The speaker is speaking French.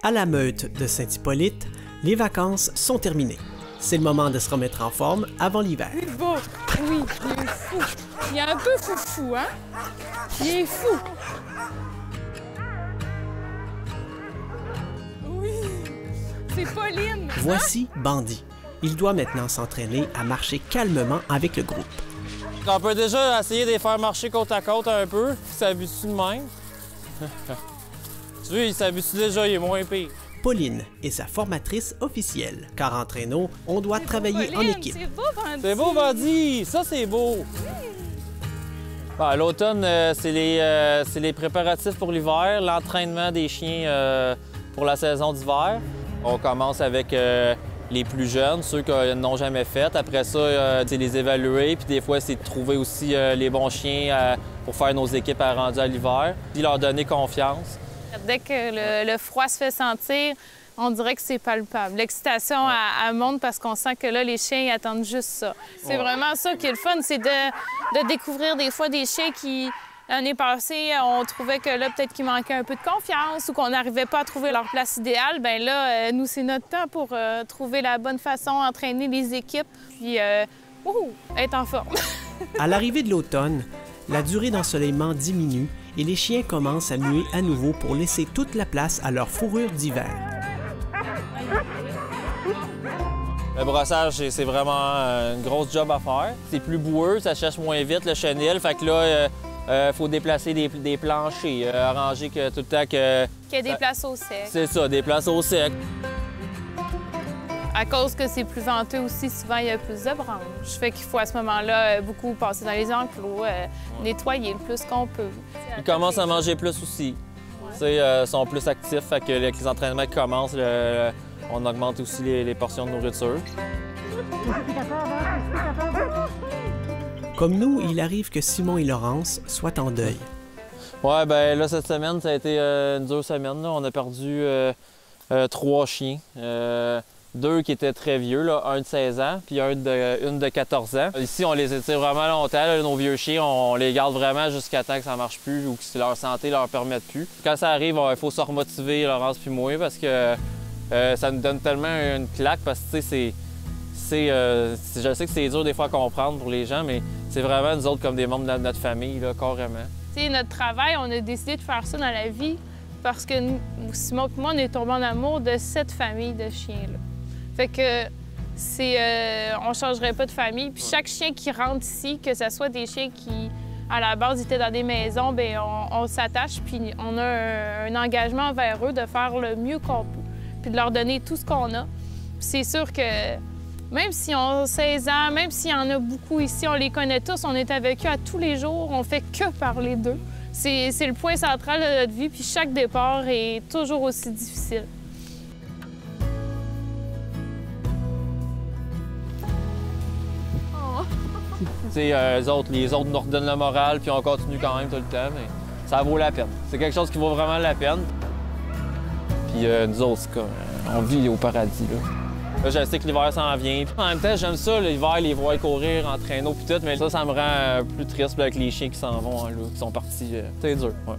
À la meute de Saint-Hippolyte, les vacances sont terminées. C'est le moment de se remettre en forme avant l'hiver. Il est beau. Oui, il est fou. Il est un peu foufou, hein? Il est fou. Oui, c'est Pauline. Voici Bandit. Il doit maintenant s'entraîner à marcher calmement avec le groupe. On peut déjà essayer de les faire marcher côte à côte un peu, puis s'habitue de même. Tu vois, il s'habitue déjà, il est moins pire. Pauline est sa formatrice officielle, car en traîneau, on doit travailler Pauline, en équipe. C'est beau, Bandit. C'est beau, Bandit! Ça, c'est beau! L'automne, c'est les préparatifs pour l'hiver, l'entraînement des chiens pour la saison d'hiver. On commence avec les plus jeunes, ceux qui n'ont jamais fait. Après ça, c'est les évaluer, puis des fois, c'est de trouver aussi les bons chiens pour faire nos équipes rendues à l'hiver, puis leur donner confiance. Dès que le froid se fait sentir, on dirait que c'est palpable. L'excitation, elle monte parce qu'on sent que là, les chiens ils attendent juste ça. C'est vraiment ça qui est le fun, c'est de découvrir des fois des chiens qui, l'année passée, on trouvait que là, peut-être qu'il manquait un peu de confiance ou qu'on n'arrivait pas à trouver leur place idéale. Bien là, nous, c'est notre temps pour trouver la bonne façon, entraîner les équipes, puis être en forme. À l'arrivée de l'automne, la durée d'ensoleillement diminue et les chiens commencent à muer à nouveau pour laisser toute la place à leur fourrure d'hiver. Le brossage, c'est vraiment un gros job à faire. C'est plus boueux, ça cherche moins vite le chenil. Fait que là, faut déplacer des planchers, arranger que tout le temps que... Qu'il y ait des places au sec. C'est ça, des places au sec. À cause que c'est plus venteux aussi, souvent, il y a plus de branches. Fait qu'il faut à ce moment-là beaucoup passer dans les enclos, nettoyer le plus qu'on peut. Ils commencent à manger plus aussi. Ils sont plus actifs, fait que avec les entraînements qui commencent, on augmente aussi les portions de nourriture. Comme nous, il arrive que Simon et Laurence soient en deuil. Ouais, ben là, cette semaine, ça a été une dure semaine. Là. On a perdu 3 chiens. 2 qui étaient très vieux, là, un de 16 ans, puis une de 14 ans. Ici, on les étire vraiment longtemps. Là, nos vieux chiens, on les garde vraiment jusqu'à temps que ça ne marche plus ou que leur santé ne leur permette plus. Quand ça arrive, il faut se remotiver, Laurence puis moi, parce que ça nous donne tellement une claque, parce que, tu sais, je sais que c'est dur des fois à comprendre pour les gens, mais c'est vraiment nous autres comme des membres de notre famille, là, carrément. Tu sais, notre travail, on a décidé de faire ça dans la vie parce que nous, Simon et moi, on est tombés en amour de cette famille de chiens-là. Fait que on changerait pas de famille. Puis chaque chien qui rentre ici, que ce soit des chiens qui, à la base, étaient dans des maisons, bien, on s'attache, puis on a un engagement envers eux de faire le mieux qu'on peut, puis de leur donner tout ce qu'on a. Puis c'est sûr que même si on a 16 ans, même s'il y en a beaucoup ici, on les connaît tous, on est avec eux à tous les jours, on fait que parler d'eux. C'est le point central de notre vie, puis chaque départ est toujours aussi difficile. Les autres nous redonnent le moral, puis on continue quand même tout le temps, mais ça vaut la peine. C'est quelque chose qui vaut vraiment la peine. Puis nous autres, on vit au paradis, là. Je sais que l'hiver s'en vient. En même temps, j'aime ça, l'hiver, les voir courir en traîneau puis tout, mais ça me rend plus triste là, avec les chiens qui s'en vont, là, qui sont partis. C'est dur, ouais.